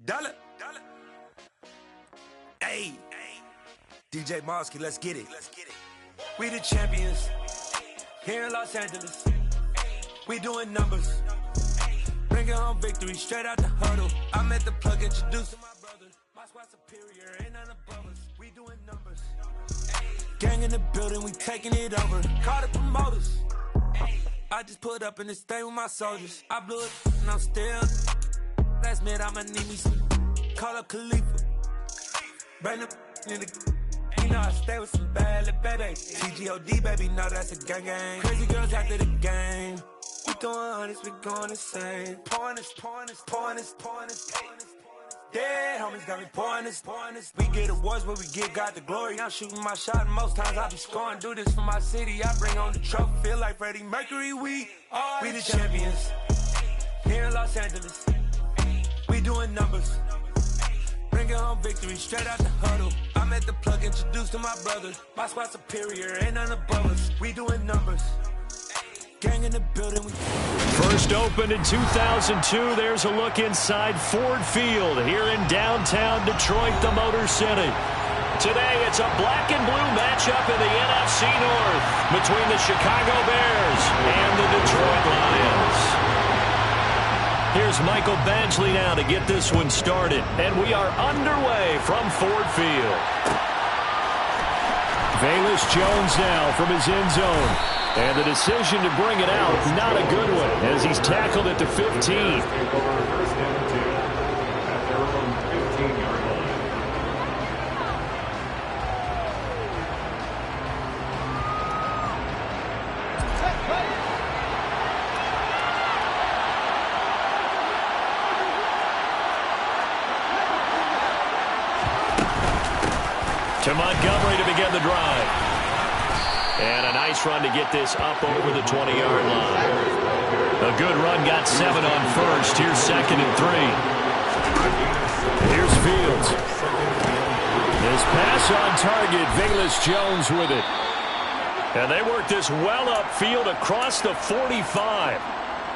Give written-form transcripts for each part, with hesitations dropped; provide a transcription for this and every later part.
Dollar. Hey, DJ Mosky, let's get it. We the champions here in Los Angeles. We doing numbers. Bringing home victory straight out the huddle. I'm at the plug introducing my brother. My squad superior, ain't none above us. We doing numbers. Gang in the building, we taking it over. Call the promoters. I just put up in this thing with my soldiers. I blew it and I'm still. Last minute I'ma need me some. Call up Khalifa. Bring them in the. You know I stay with some bad little baby. TGOD baby, know that's a gang gang. Crazy girls after the game. We throwing hundreds, we going insane. Pouring this. Dead homies got me pouring this. We get awards, but we give God the glory. I'm shooting my shot, and most times I be scoring. Do this for my city, I bring on the trophy. Feel like Freddie Mercury, we the champions. Here in Los Angeles, we doing numbers. Bringing home victory straight out the huddle. I'm at the plug, introduced to my brother. My squad superior, ain't none above us. We doing numbers. Gang in the building. First opened in 2002. There's a look inside Ford Field here in downtown Detroit, the Motor City. Today, it's a black and blue matchup in the NFC North between the Chicago Bears and the Detroit Lions. Here's Michael Badgley now to get this one started. And we are underway from Ford Field. Velus Jones now from his end zone. And the decision to bring it out, not a good one, as he's tackled at the 15. To Montgomery to begin the drive. And a nice run to get this up over the 20-yard line. A good run, got 7 on first. Here's 2nd and 3. Here's Fields. His pass on target, Velus Jones with it. And they work this well upfield across the 45.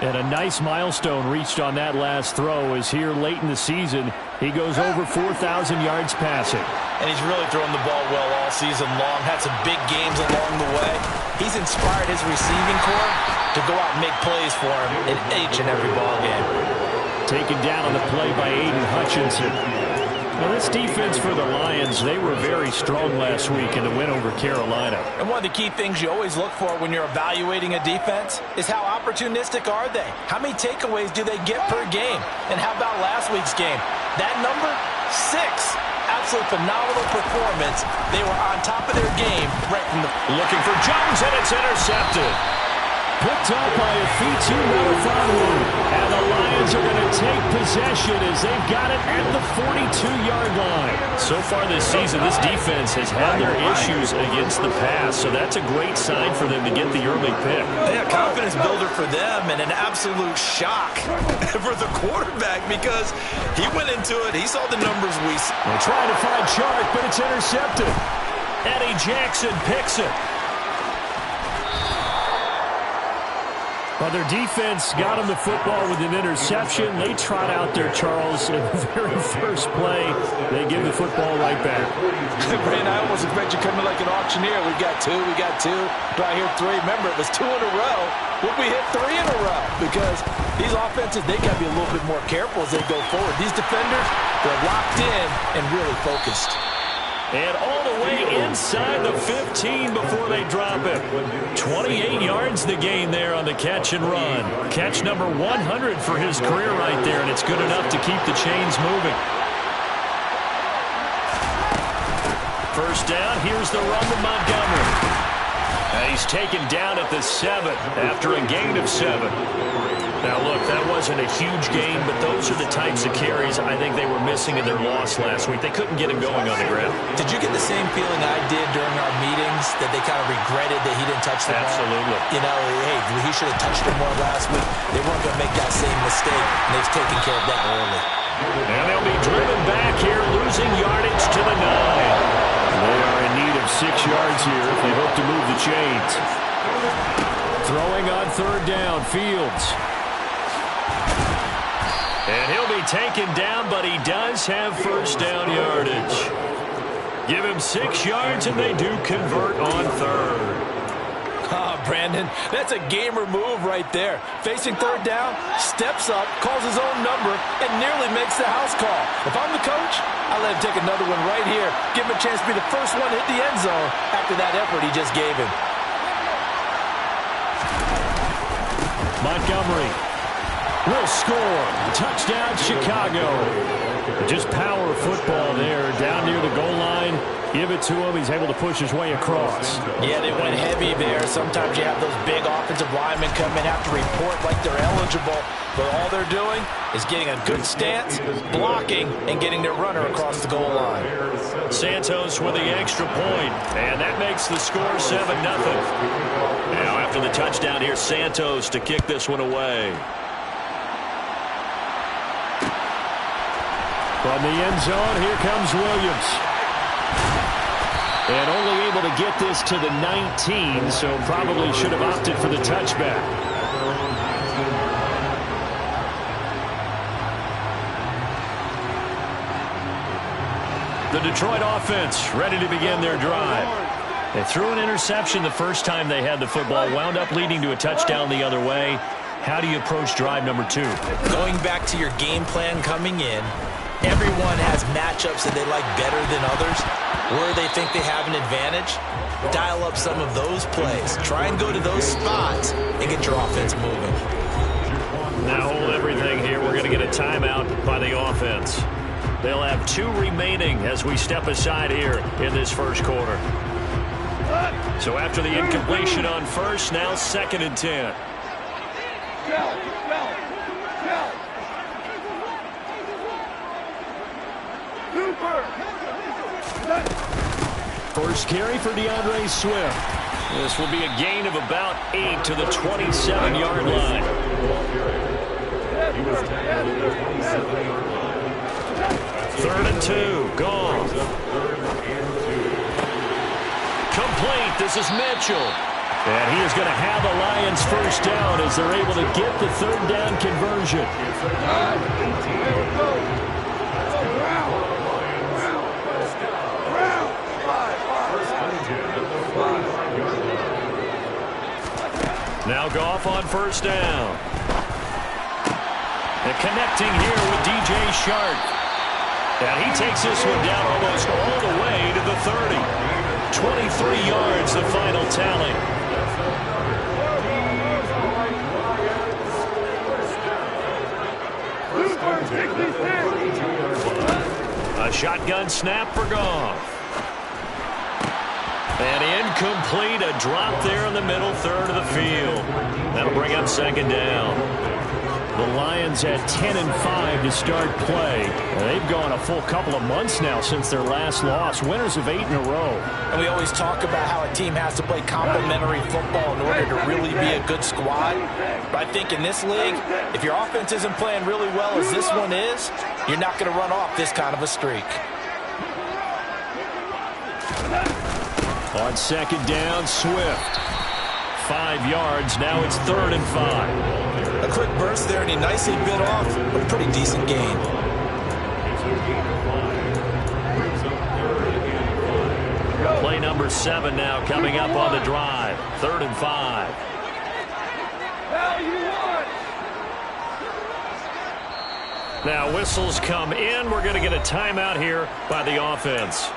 And a nice milestone reached on that last throw as here late in the season, he goes over 4,000 yards passing. And he's really thrown the ball well all season long. Had some big games along the way. He's inspired his receiving corps to go out and make plays for him in each and every ball game. Taken down on the play by Aiden Hutchinson. Now this defense for the Lions, they were very strong last week in the win over Carolina. And one of the key things you always look for when you're evaluating a defense is how opportunistic are they? How many takeaways do they get per game? And how about last week's game? That number, 6. Absolute phenomenal performance. They were on top of their game right from the... Looking for Jones, and it's intercepted. Picked up by a Fitu Melifonwu. And the Lions are going to take possession as they've got it at the 42-yard line. So far this season, this defense has had their issues against the pass, so that's a great sign for them to get the early pick. Yeah, confidence builder for them and an absolute shock for the quarterback because he went into it. He saw the numbers we saw. They're trying to find Chark, but it's intercepted. Eddie Jackson picks it. Well, their defense got them the football with an interception. They trot out there, Charles, in the very first play. They give the football right back. Brandon, I almost expect you coming like an auctioneer. We got 2. Do I hear 3? Remember, it was 2 in a row. Will we hit 3 in a row? Because these offenses, they got to be a little bit more careful as they go forward. These defenders, they're locked in and really focused. And all the way inside the 15 before they drop it. 28 yards the gain there on the catch and run. Catch number 100 for his career right there, and it's good enough to keep the chains moving. First down, here's the run to Montgomery. He's taken down at the 7 after a gain of 7. Now, look, that wasn't a huge gain, but those are the types of carries I think they were missing in their loss last week. They couldn't get him going on the ground. Did you get the same feeling I did during our meetings, that they kind of regretted that he didn't touch the ball? Absolutely. You know, hey, he should have touched it more last week. They weren't going to make that same mistake, and they've taken care of that early. And they'll be driven back here, losing yardage to the 9. They are in need of 6 yards here if they hope to move the chains. Throwing on 3rd down, Fields. And he'll be taken down, but he does have first down yardage. Give him 6 yards, and they do convert on third. Brandon, that's a gamer move right there. Facing third down, steps up, calls his own number, and nearly makes the house call. If I'm the coach, I'll let him take another one right here. Give him a chance to be the first one to hit the end zone after that effort he just gave him. Montgomery will score. Touchdown, Chicago. Just power football there, down near the goal line. Give it to him. He's able to push his way across. Yeah, they went heavy there. Sometimes you have those big offensive linemen come in, have to report like they're eligible. But all they're doing is getting a good stance, blocking, and getting their runner across the goal line. Santos with the extra point, and that makes the score 7-0. Now after the touchdown, here's Santos to kick this one away. From the end zone, here comes Williams. And only able to get this to the 19, so probably should have opted for the touchback. The Detroit offense ready to begin their drive. They threw an interception the first time they had the football, wound up leading to a touchdown the other way. How do you approach drive number 2? Going back to your game plan coming in, everyone has matchups that they like better than others. Where they think they have an advantage, dial up some of those plays. Try and go to those spots and get your offense moving. Now hold everything here. We're going to get a timeout by the offense. They'll have 2 remaining as we step aside here in this first quarter. So after the incompletion on first, now 2nd and 10. First carry for DeAndre Swift. This will be a gain of about 8 to the 27-yard line. 3rd and 2. Gone. Complete. This is Mitchell. And he is going to have the Lions first down as they're able to get the 3rd down conversion. Now Goff on first down. And connecting here with DJ Shark. And he takes this one down almost all the way to the 30. 23 yards, the final tally. A shotgun snap for Goff. And incomplete, a drop there in the middle third of the field. That'll bring up 2nd down. The Lions at 10-5 to start play. They've gone a full couple of months now since their last loss. Winners of 8 in a row. And we always talk about how a team has to play complementary football in order to really be a good squad. But I think in this league, if your offense isn't playing really well as this one is, you're not going to run off this kind of a streak. On 2nd down, Swift. 5 yards. Now it's 3rd and 5. A quick burst there, and he nicely bit off a pretty decent gain. Play number 7 now coming up on the drive. 3rd and 5. Now whistles come in. We're going to get a timeout here by the offense.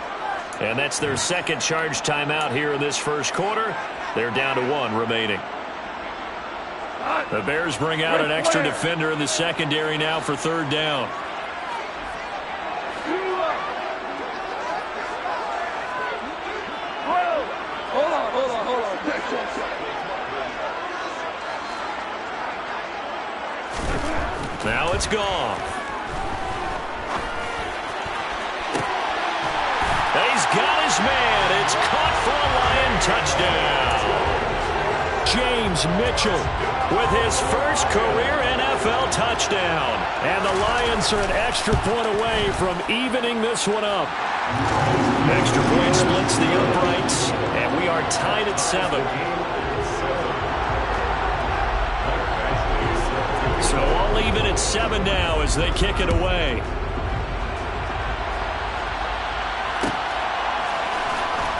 And that's their 2nd charge timeout here in this first quarter. They're down to 1 remaining. The Bears bring out an extra defender in the secondary now for 3rd down. Hold on. Now it's gone. He's got his man. It's caught for a Lion touchdown. James Mitchell with his first career NFL touchdown. And the Lions are an extra point away from evening this one up. Extra point splits the uprights, and we are tied at 7. So all even at 7 now as they kick it away.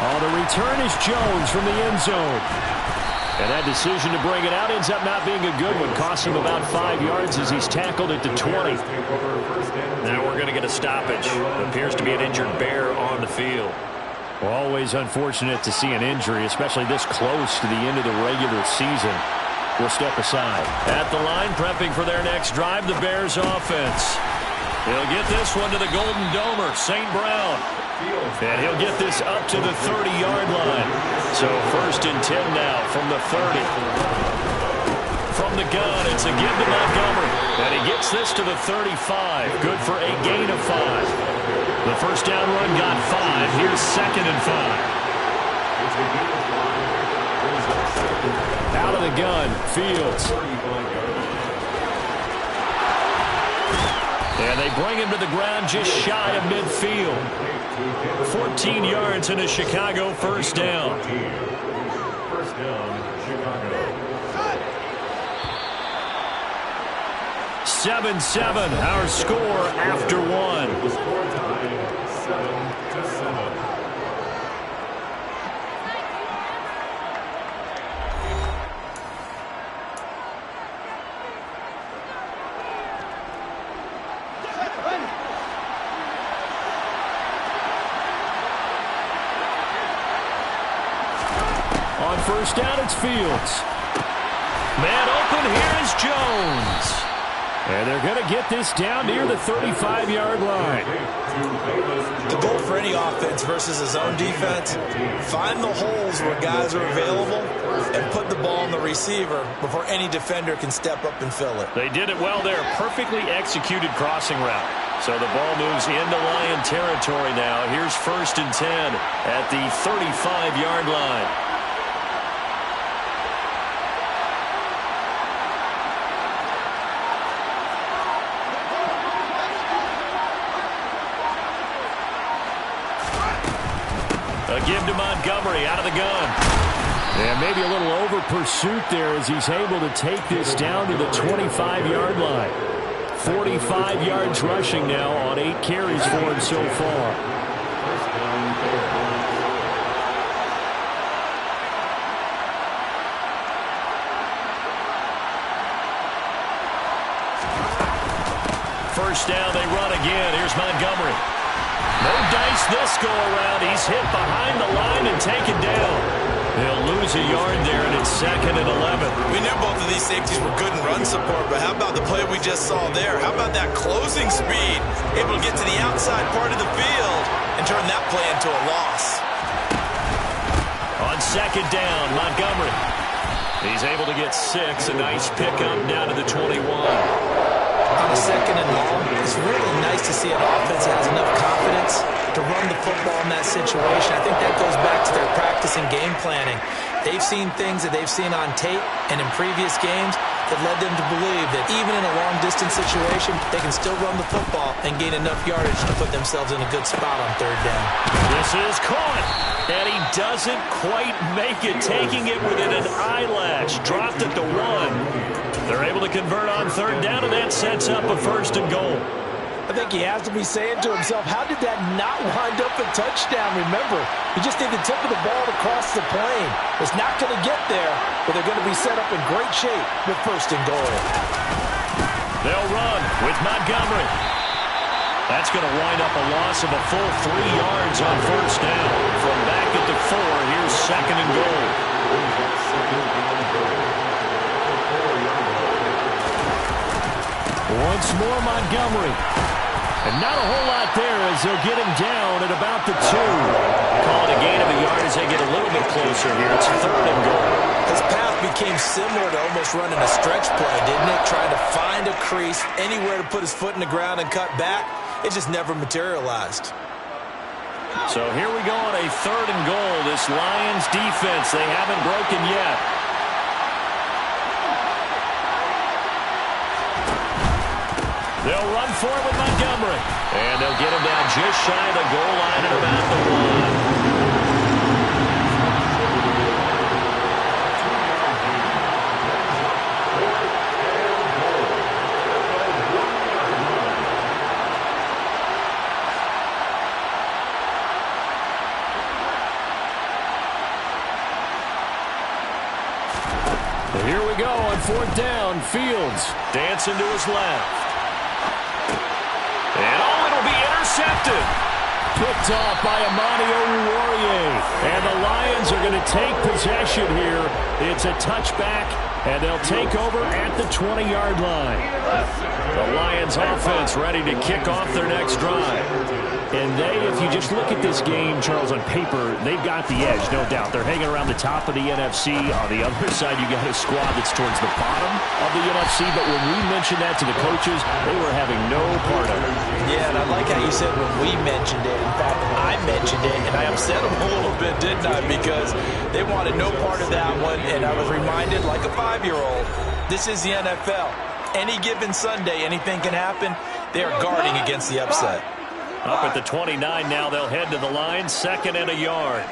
Oh, the return is Jones from the end zone. And that decision to bring it out ends up not being a good one. Costs him about 5 yards as he's tackled at the 20. Now we're going to get a stoppage. It appears to be an injured Bear on the field. Well, always unfortunate to see an injury, especially this close to the end of the regular season. We'll step aside. At the line, prepping for their next drive, the Bears offense. He'll get this one to the Golden Domer, St. Brown. And he'll get this up to the 30-yard line. So 1st and 10 now from the 30. From the gun, it's a give to Montgomery. And he gets this to the 35. Good for a gain of 5. The first down run got 5. Here's 2nd and 5. Out of the gun, Fields. And they bring him to the ground just shy of midfield. 14 yards and a Chicago first down. First down, Chicago. 7-7, our score after 1. Score time, 7-7. On first down, it's Fields. Man open, here is Jones. And they're going to get this down near the 35-yard line. The goal for any offense versus a zone defense, find the holes where guys are available and put the ball on the receiver before any defender can step up and fill it. They did it well there. Perfectly executed crossing route. So the ball moves into Lion territory now. Here's 1st and 10 at the 35-yard line. A give to Montgomery out of the gun. And maybe a little over pursuit there as he's able to take this down to the 25-yard line. 45 yards rushing now on 8 carries for him so far. First down, they run again. Here's Montgomery. No dice this go around. He's hit behind the line and taken down. They'll lose a yard there, and it's 2nd and 11. We knew both of these safeties were good in run support, but how about the play we just saw there? How about that closing speed? Able to get to the outside part of the field and turn that play into a loss. On 2nd down, Montgomery. He's able to get 6. A nice pickup down to the 21. On a 2nd and long, it's really nice to see an offense that has enough confidence to run the football in that situation. I think that goes back to their practice and game planning. They've seen things that they've seen on tape and in previous games that led them to believe that even in a long-distance situation, they can still run the football and gain enough yardage to put themselves in a good spot on 3rd down. This is caught, and he doesn't quite make it, taking it within an eyelash. Dropped at the 1. They're able to convert on 3rd down, and that sets up a 1st and goal. I think he has to be saying to himself, how did that not wind up a touchdown? Remember, you just need the tip of the ball to cross the plane. It's not going to get there, but they're going to be set up in great shape with 1st and goal. They'll run with Montgomery. That's going to wind up a loss of a full 3 yards on 1st down. From back at the 4, here's 2nd and goal. Once more, Montgomery. And not a whole lot there as they'll get him down at about the 2. Call it a gain of a yard as they get a little bit closer here. It's 3rd and goal. His path became similar to almost running a stretch play, didn't it? Trying to find a crease, anywhere to put his foot in the ground and cut back. It just never materialized. So here we go on a 3rd and goal. This Lions defense, they haven't broken yet. They'll run for it with Montgomery. And they'll get him down just shy of the goal line at about the 1. on fourth down. Fields dancing to his left. And it'll be intercepted. Picked off by Amani Oruwariye. And the Lions are going to take possession here. It's a touchback, and they'll take over at the 20-yard line. The Lions offense ready to kick off their next drive. And if you just look at this game, Charles, on paper, they've got the edge, no doubt. They're hanging around the top of the NFC. On the other side, you got a squad that's towards the bottom of the NFC. But when we mentioned that to the coaches, they were having no part of it. Yeah, and I like how you said when we mentioned it. In fact, I mentioned it, and I upset them a little bit, didn't I? Because they wanted no part of that one, and I was reminded, like a 5-year-old, this is the NFL. Any given Sunday, anything can happen. They are guarding against the upset. Up at the 29 now, they'll head to the line, 2nd and a yard.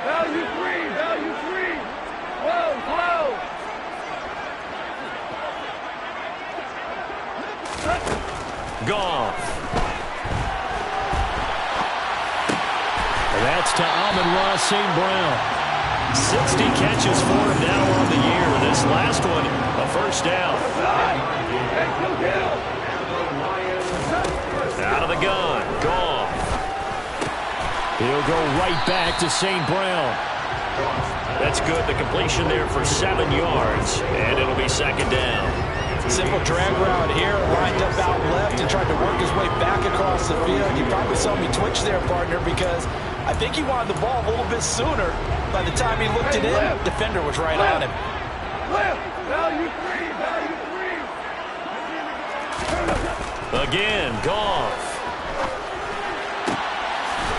Value three. Whoa. Goff. And that's to Amon-Ra St. Brown. 60 catches for him now on the year. This last one, a first down. Out of the gun. Goff. He'll go right back to St. Brown. That's good. The completion there for 7 yards. And it'll be 2nd down. Simple drag route here, lined up out left and tried to work his way back across the field. You probably saw me twitch there, partner, because I think he wanted the ball a little bit sooner. By the time he looked it in, defender was right on him. Value three. Again, Goff.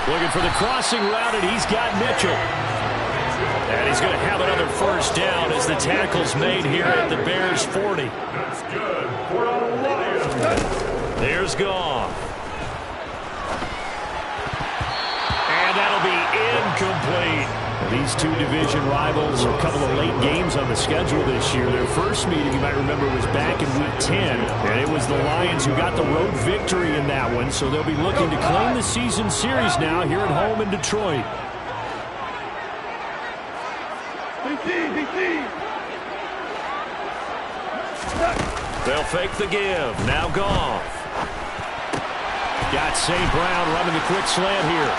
Looking for the crossing route, and he's got Mitchell. And he's going to have another first down as the tackle's made here at the Bears' 40. That's good for the Lions. There's Goff. And that'll be incomplete. These two division rivals, a couple of late games on the schedule this year. Their first meeting, you might remember, was back in Week 10. And it was the Lions who got the road victory in that one. So they'll be looking to claim the season series now here at home in Detroit. They'll fake the give. Now Goff. Got St. Brown running the quick slant here.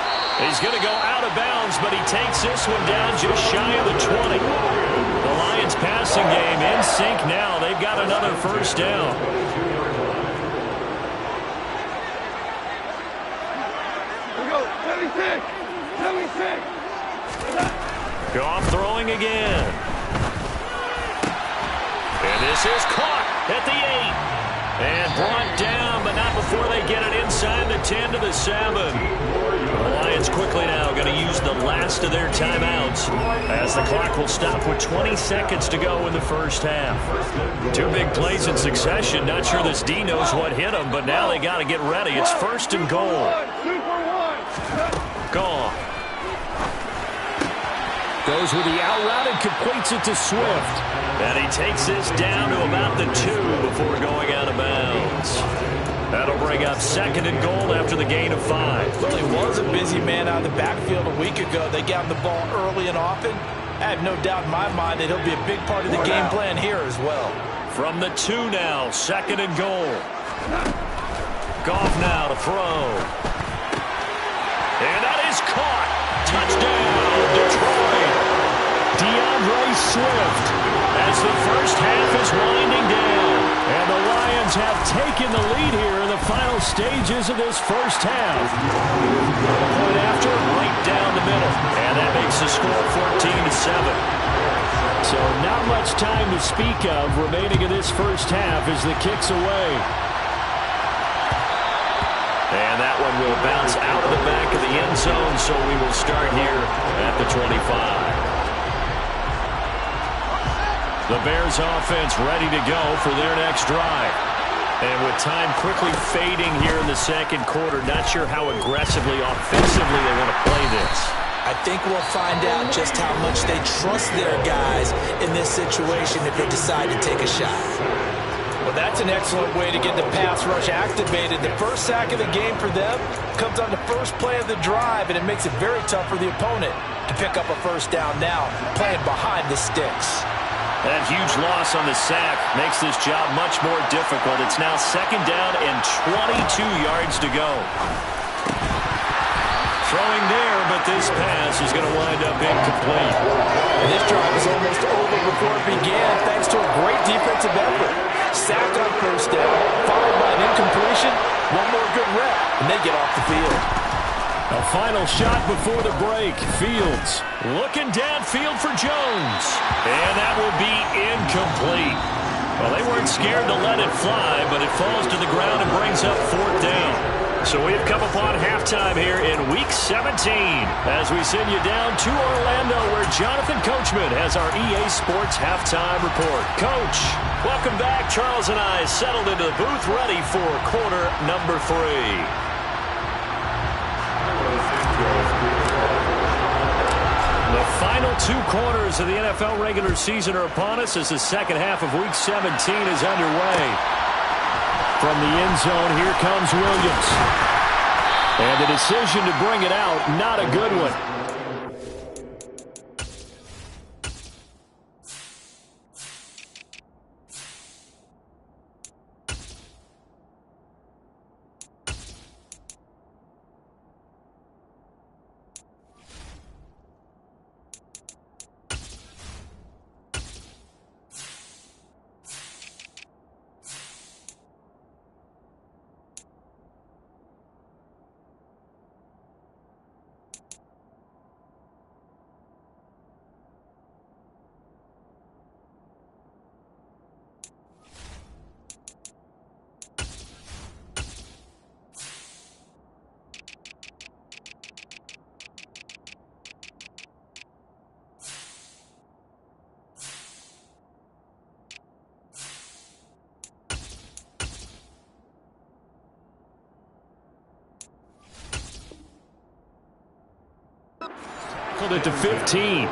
He's going to go out of bounds, but he takes this one down just shy of the 20. The Lions passing game in sync now. They've got another first down. We go, 76. Goff throwing again. And this is caught at the 8. And brought down, but not before they get it inside the 10 to the 7. The Lions quickly now going to use the last of their timeouts as the clock will stop with 20 seconds to go in the first half. Two big plays in succession. Not sure this D knows what hit him, but now they got to get ready. It's 1st and goal. Goff. Goes with the out route and completes it to Swift. And he takes this down to about the 2 before going out of bounds. That'll bring up 2nd and goal after the gain of 5. Well, he was a busy man out of the backfield a week ago. They got him the ball early and often. I have no doubt in my mind that he'll be a big part of the game plan here as well. From the 2 now, 2nd and goal. Goff now to throw. And that is caught. Touchdown, Detroit. DeAndre Swift as the first half is winding down. And the Lions have taken the lead here in the final stages of this first half. Point after, right down the middle. And that makes the score 14-7. So not much time to speak of remaining in this first half as the kick's away. And that one will bounce out of the back of the end zone, so we will start here at the 25. The Bears offense ready to go for their next drive. And with time quickly fading here in the second quarter, not sure how aggressively, offensively they want to play this. I think we'll find out just how much they trust their guys in this situation if they decide to take a shot. Well, that's an excellent way to get the pass rush activated. The first sack of the game for them comes on the first play of the drive, and it makes it very tough for the opponent to pick up a first down now, playing behind the sticks. That huge loss on the sack makes this job much more difficult. It's now second down and 22 yards to go. Throwing there, but this pass is going to wind up incomplete. And this drive is almost over before it began, thanks to a great defensive effort. Sack on first down, followed by an incompletion, one more good rep, and they get off the field. A final shot before the break. Fields looking downfield for Jones. And that will be incomplete. Well, they weren't scared to let it fly, but it falls to the ground and brings up fourth down. So we've come upon halftime here in Week 17 as we send you down to Orlando where Jonathan Coachman has our EA Sports Halftime Report. Coach, welcome back. Charles and I settled into the booth ready for quarter number 3. The final 2 quarters of the NFL regular season are upon us as the second half of Week 17 is underway. From the end zone, here comes Williams. And the decision to bring it out, not a good one. It to 15.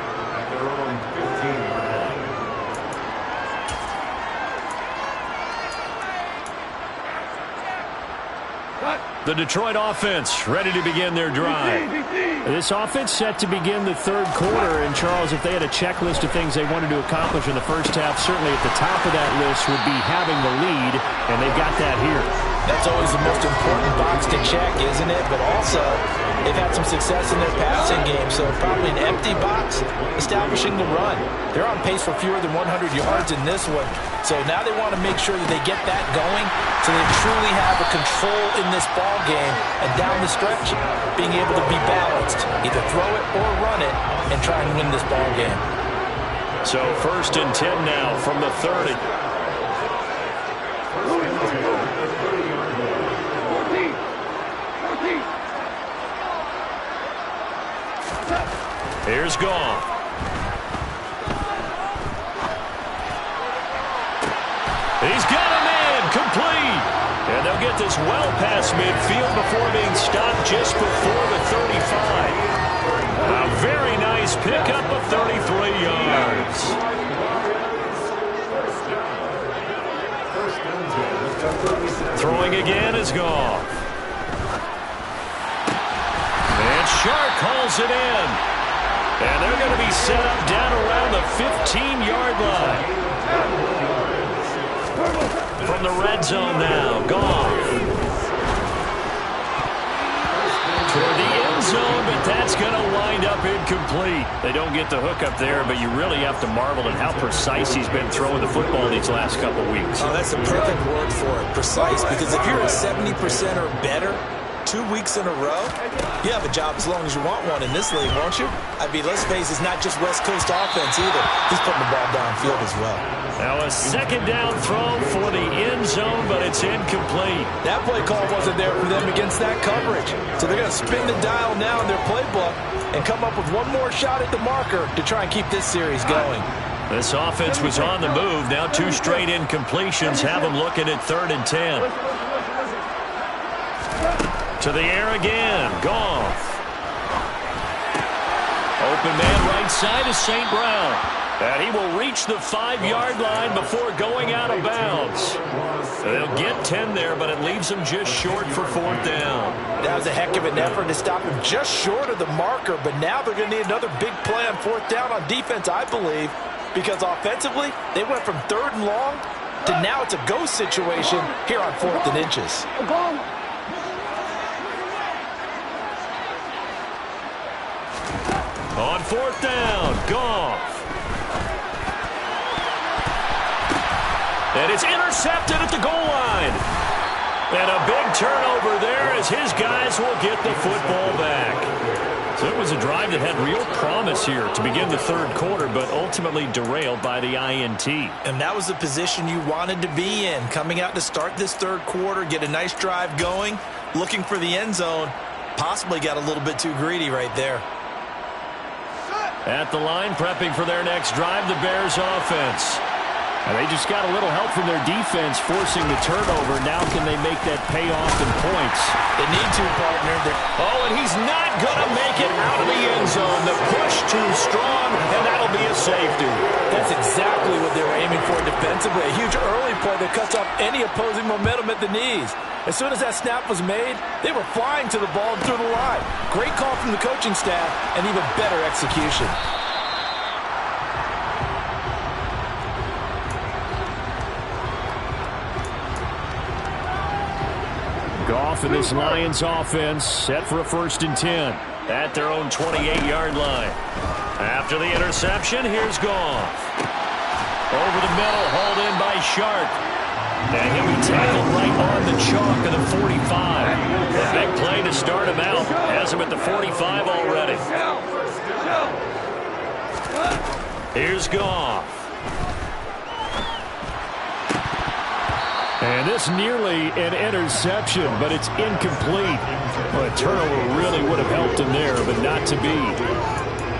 The Detroit offense ready to begin their drive. This offense set to begin the third quarter. And, Charles, if they had a checklist of things they wanted to accomplish in the first half, certainly at the top of that list would be having the lead, and they've got that here. That's always the most important box to check, isn't it? But also, they've had some success in their passing game, so probably an empty box establishing the run. They're on pace for fewer than 100 yards in this one, so now they want to make sure that they get that going so they truly have a control in this ball game and down the stretch, being able to be balanced, either throw it or run it, and try and win this ball game. So 1st and 10 now from the 30. Here's Goff. He's got a man complete. And they'll get this well past midfield before being stopped just before the 35. A very nice pickup of 33 yards. Throwing again is Goff. And Shark calls it in. And they're going to be set up down around the 15-yard line. From the red zone now, Goff. Toward the end zone, but that's going to wind up incomplete. They don't get the hook up there, but you really have to marvel at how precise he's been throwing the football these last couple weeks. Oh, that's the perfect word for it, precise, because if you're at 70% or better 2 weeks in a row, you have a job as long as you want one in this league, won't you? I mean, let's face it, it's not just West Coast offense either. He's putting the ball downfield as well. Now a second down throw for the end zone, but it's incomplete. That play call wasn't there for them against that coverage. So they're going to spin the dial now in their playbook and come up with one more shot at the marker to try and keep this series going. This offense was on the move. Now 2 straight incompletions have them looking at 3rd and 10. To the air again. Goff. Open man right side is St. Brown. And he will reach the 5-yard line before going out of bounds. They'll get 10 there, but it leaves them just short for 4th down. That was a heck of an effort to stop him just short of the marker, but now they're going to need another big play on 4th down on defense, I believe, because offensively, they went from 3rd and long to now it's a go situation here on 4th and inches. On 4th down, Goff. And it's intercepted at the goal line. And a big turnover there as his guys will get the football back. So it was a drive that had real promise here to begin the 3rd quarter, but ultimately derailed by the INT. And that was the position you wanted to be in, coming out to start this 3rd quarter, get a nice drive going, looking for the end zone. Possibly got a little bit too greedy right there. At the line, prepping for their next drive, the Bears offense. And they just got a little help from their defense forcing the turnover. Now can they make that pay off in points? They need to, partner. Oh, and he's not going to make it out of the end zone. The push too strong, and that'll be a safety. That's exactly what they were aiming for defensively. A huge early play that cuts off any opposing momentum at the knees. As soon as that snap was made, they were flying to the ball and through the line. Great call from the coaching staff and even better execution. Goff and this Lions offense set for a 1st and 10 at their own 28-yard line. After the interception, here's Goff. Over the middle, hauled in by Sharp. And he'll be tackled right on the chalk of the 45. A big play to start him out. Has him at the 45 already. Here's Goff. And this nearly an interception, but it's incomplete. Well, a turnover really would have helped him there, but not to be.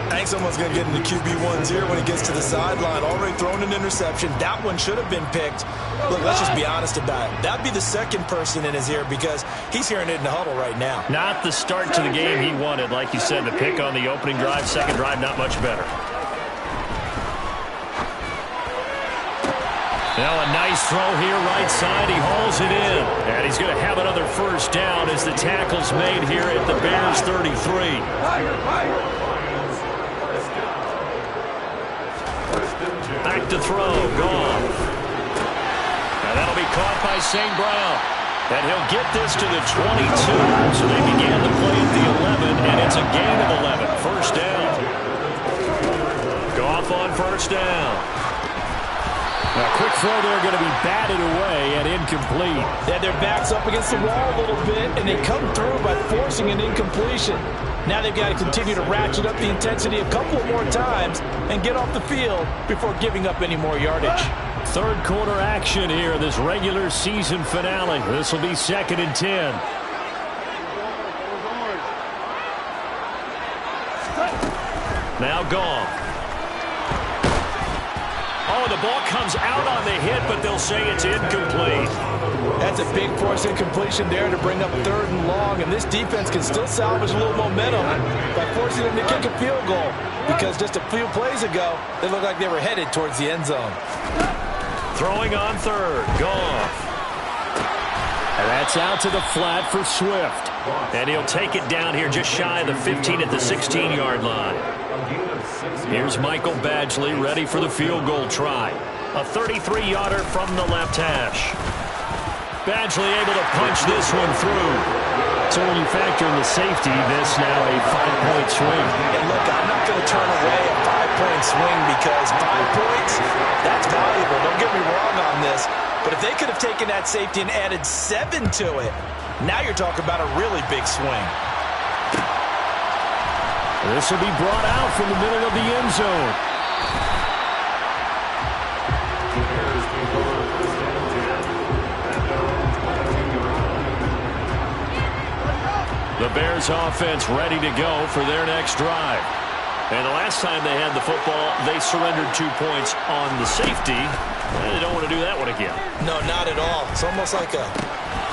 I think someone's going to get into QB1's ear when he gets to the sideline. Already thrown an interception. That one should have been picked. Look, let's just be honest about it. That'd be the second person in his ear because he's hearing it in the huddle right now. Not the start to the game he wanted. Like you said, the pick on the opening drive, second drive, not much better. Now a nice throw here, right side. He hauls it in. And he's going to have another 1st down as the tackle's made here at the Bears 33. Back to throw, Goff. Now that'll be caught by St. Brown. And he'll get this to the 22. So they began the play at the 11, and it's a gain of 11. 1st down. Goff on 1st down. A quick throw there going to be batted away and incomplete. They had their backs up against the wall a little bit, and they come through by forcing an incompletion. Now they've got to continue to ratchet up the intensity a couple of more times and get off the field before giving up any more yardage. 3rd quarter action here, this regular season finale. This will be 2nd and 10. Now Goff. Oh, the ball comes out on the hit, but they'll say it's incomplete. That's a big force incompletion there to bring up 3rd and long, and this defense can still salvage a little momentum by forcing them to kick a field goal because just a few plays ago, they looked like they were headed towards the end zone. Throwing on 3rd, Goff. And that's out to the flat for Swift. And he'll take it down here just shy of the 15 at the 16-yard line. Here's Michael Badgley ready for the field goal try. A 33-yarder from the left hash. Badgley able to punch this one through. So when you factor in the safety, this now a 5-point swing. And look, I'm not going to turn away a 5-point swing because 5 points, that's valuable. Don't get me wrong on this. But if they could have taken that safety and added 7 to it, now you're talking about a really big swing. This will be brought out from the middle of the end zone. The Bears offense ready to go for their next drive. And the last time they had the football, they surrendered 2 points on the safety. And they don't want to do that one again. No, not at all. It's almost like a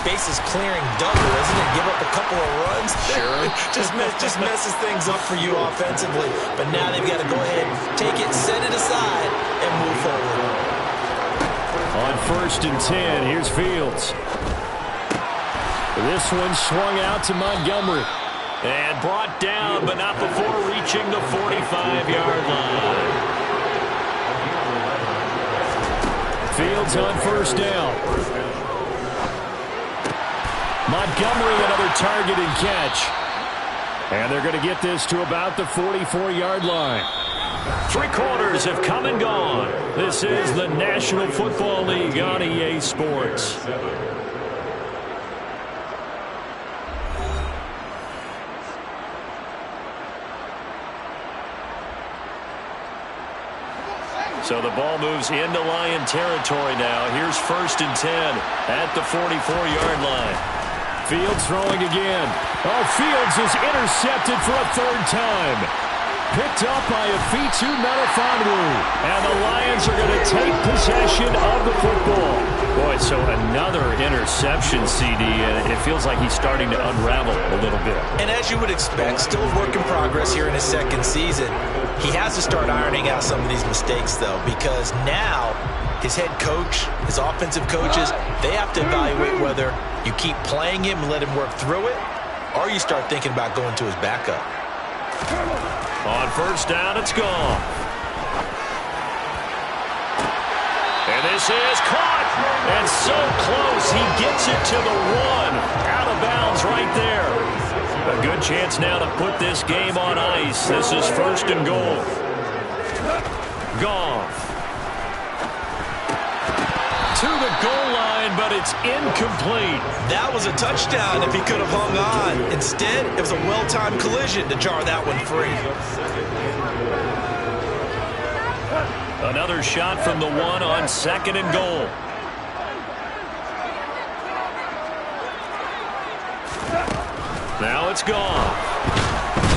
bases clearing double, isn't it? Give up a couple of runs. Sure. just messes things up for you offensively. But now they've got to go ahead, take it, set it aside, and move forward. On 1st and 10, here's Fields. This one swung out to Montgomery. And brought down, but not before reaching the 45-yard line. Fields on 1st down. Montgomery, another target and catch. And they're going to get this to about the 44-yard line. 3 quarters have come and gone. This is the National Football League on EA Sports. So the ball moves into Lion territory now. Here's 1st and 10 at the 44-yard line. Fields throwing again. Oh, Fields is intercepted for a 3rd time. Picked up by Afitu Melifonwu. And the Lions are going to take possession of the football. Boy, so another interception, CD, and it feels like he's starting to unravel a little bit. And as you would expect, still a work in progress here in his 2nd season. He has to start ironing out some of these mistakes, though, because now his head coach, his offensive coaches, they have to evaluate whether you keep playing him and let him work through it, or you start thinking about going to his backup. On 1st down, it's gone. And this is caught. And so close, he gets it to the 1. Out of bounds right there. A good chance now to put this game on ice. This is 1st and goal. Goff. To the goal line, but it's incomplete. That was a touchdown if he could have hung on. Instead, it was a well-timed collision to jar that one free. Another shot from the 1 on 2nd and goal. Now it's gone.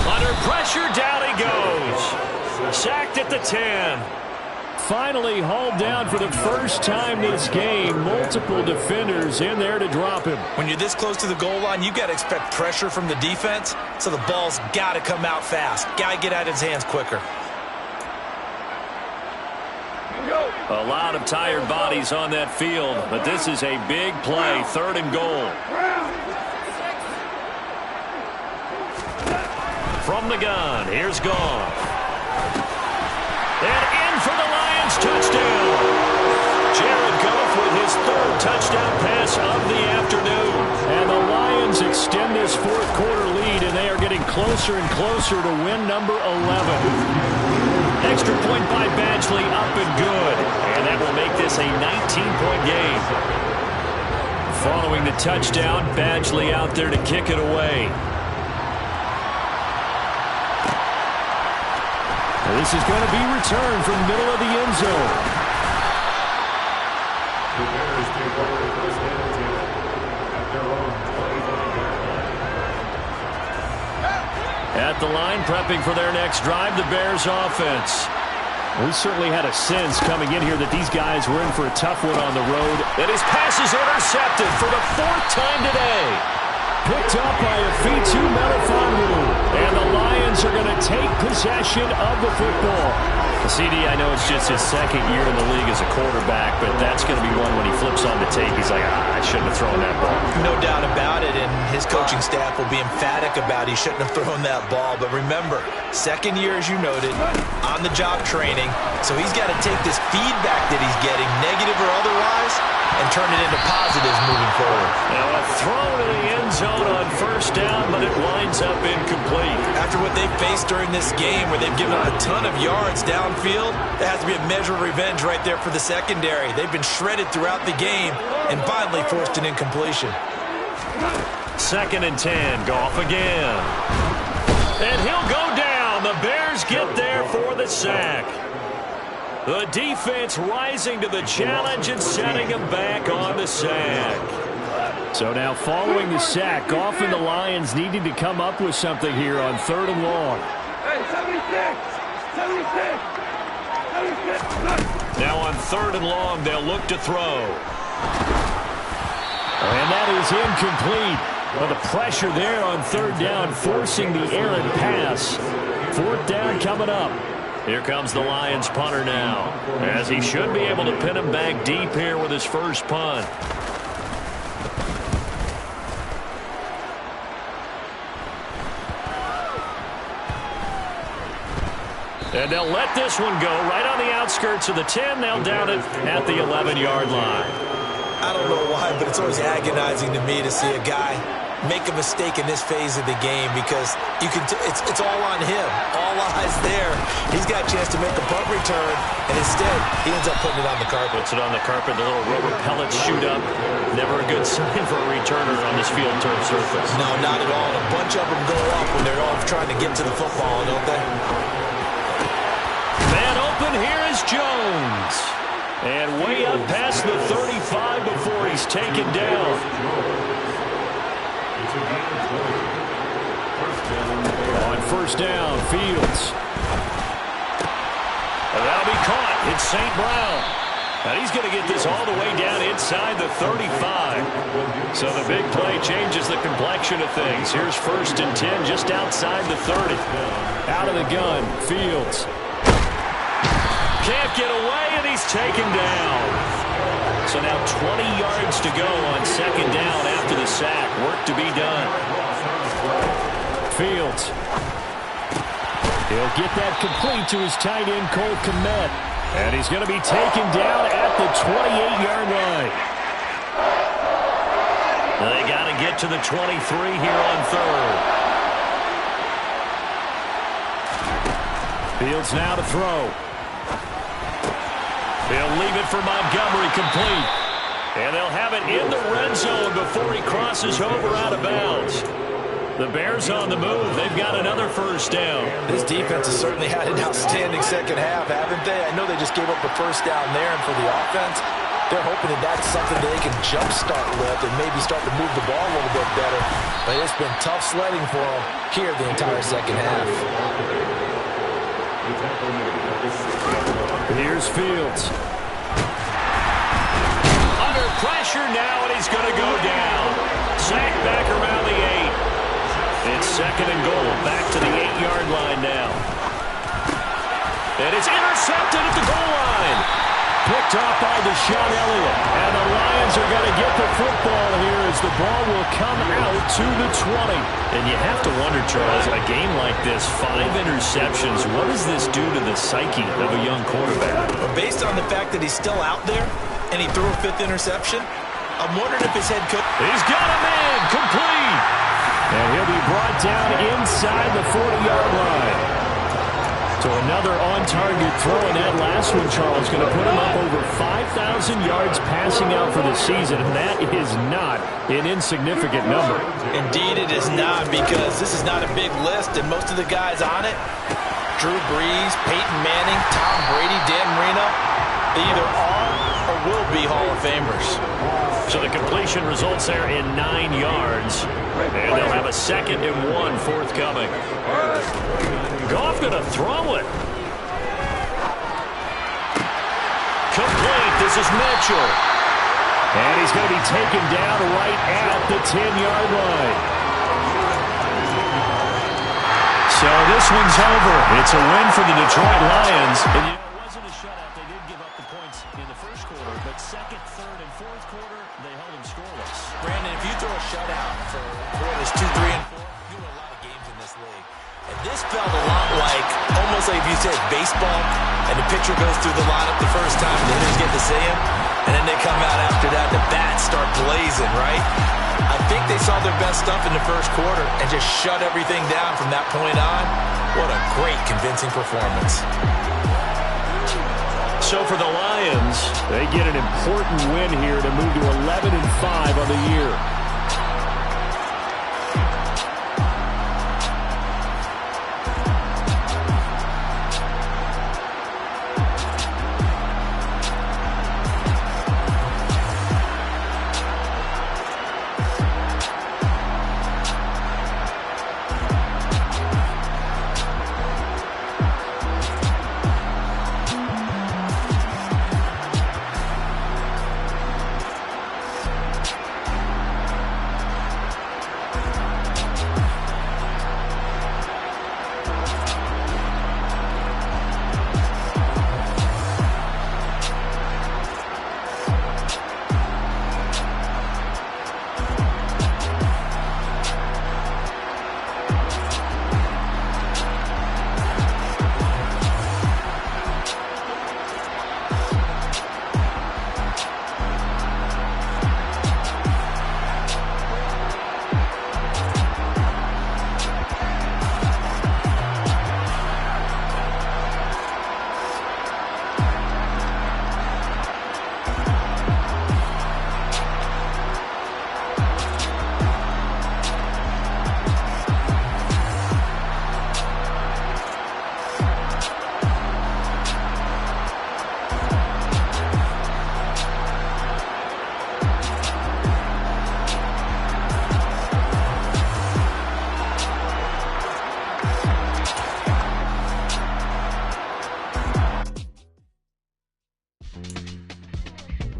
Under pressure, down he goes. Sacked at the 10. Finally hauled down for the 1st time this game. Multiple defenders in there to drop him. When you're this close to the goal line, you've got to expect pressure from the defense, so the ball's got to come out fast. Got to get out of his hands quicker. A lot of tired bodies on that field, but this is a big play. 3rd and goal. From the gun, here's Goff. And in for the Lions touchdown. Jared Goff with his 3rd touchdown pass of the afternoon. And the Lions extend this 4th quarter lead, and they are getting closer and closer to win number 11. Extra point by Badgley, up and good. And that will make this a 19-point game. Following the touchdown, Badgley out there to kick it away. This is going to be returned from the middle of the end zone. At the line, prepping for their next drive, the Bears offense. We certainly had a sense coming in here that these guys were in for a tough one on the road. And his pass is intercepted for the 4th time today. Picked up by Afitu Melifonwu. And the Lions are going to take possession of the football. CD, I know it's just his 2nd year in the league as a quarterback, but that's going to be one when he flips on the tape. He's like, I shouldn't have thrown that ball. No doubt about it, and his coaching staff will be emphatic about he shouldn't have thrown that ball. But remember, 2nd year, as you noted, on-the-job training, so he's got to take this feedback that he's getting, negative or otherwise, and turn it into positives moving forward. Now a throw to the end zone on 1st down, but it winds up incomplete. After what they've faced during this game, where they've given up a ton of yards downfield, there has to be a measure of revenge right there for the secondary. They've been shredded throughout the game and finally forced an incompletion. 2nd and 10, Goff again. And he'll go down. The Bears get there for the sack. The defense rising to the challenge and setting him back on the sack. So now following the sack, Goff and the Lions needing to come up with something here on 3rd and long. Hey, 76! Now on 3rd and long, they'll look to throw. And that is incomplete. Well, the pressure there on third down, forcing the errant pass. Fourth down coming up. Here comes the Lions punter now, as he should be able to pin him back deep here with his first punt. And they'll let this one go right on the outskirts of the 10. They'll down it at the 11-yard line. I don't know why, but it's always agonizing to me to see a guy make a mistake in this phase of the game because you can. It's all on him. All eyes there. He's got a chance to make a punt return, and instead he ends up putting it on the carpet. Puts it on the carpet. The little rubber pellets shoot up. Never a good sign for a returner on this field turf surface. No, not at all. And a bunch of them go up when they're all trying to get to the football, don't they? Man open, here is Jones. And way up past the 35 before he's taken down. On first down, Fields. And that'll be caught. It's St. Brown. And he's going to get this all the way down inside the 35. So the big play changes the complexion of things. Here's first and 10 just outside the 30. Out of the gun, Fields. Can't get away, and he's taken down. So now 20 yards to go on second down after the sack. Work to be done. Fields. He'll get that complete to his tight end, Cole Kmet. And he's going to be taken down at the 28-yard line. They got to get to the 23 here on third. Fields now to throw. They'll leave it for Montgomery, complete. And they'll have it in the red zone before he crosses over out of bounds. The Bears on the move. They've got another first down. This defense has certainly had an outstanding second half, haven't they? I know they just gave up the first down there, and for the offense, they're hoping that that's something that they can jumpstart with and maybe start to move the ball a little bit better. But it's been tough sledding for them here the entire second half. Here's Fields. Under pressure now, and he's going to go down. Sacked back around the 8. It's second and goal. Back to the 8-yard line now. And it's intercepted at the goal line. Picked off by Deshaun Elliott. And the Lions are going to get the football here as the ball will come out to the 20. And you have to wonder, Charles, a game like this, 5 interceptions, what does this do to the psyche of a young quarterback? Well, based on the fact that he's still out there and he threw a 5th interception, I'm wondering if his head coach... He's got a man, complete. And he'll be brought down inside the 40-yard line. So another on-target throw, and that last one, Charles, going to put him up over 5,000 yards passing out for the season, and that is not an insignificant number. Indeed it is not, because this is not a big list, and most of the guys on it, Drew Brees, Peyton Manning, Tom Brady, Dan Marino, they either are or will be Hall of Famers. So the completion results there in 9 yards. And they'll have a 2nd and 1 forthcoming. Goff going to throw it. Complete. This is Mitchell. And he's going to be taken down right at the 10-yard line. So this one's over. It's a win for the Detroit Lions. And you know, it wasn't a shutout. They did give up the points in the first quarter, but second, third, and fourth quarter, they held them scoreless. Brandon, if you throw a shutout for quarters 2, 3, and 4, you win a lot of games in this league. And this felt a lot like, almost like if you said baseball, and the pitcher goes through the lineup the first time, the hitters get to see him, and then they come out after that, the bats start blazing, right? I think they saw their best stuff in the first quarter and just shut everything down from that point on. What a great, convincing performance. So for the Lions, they get an important win here to move to 11-5 on the year.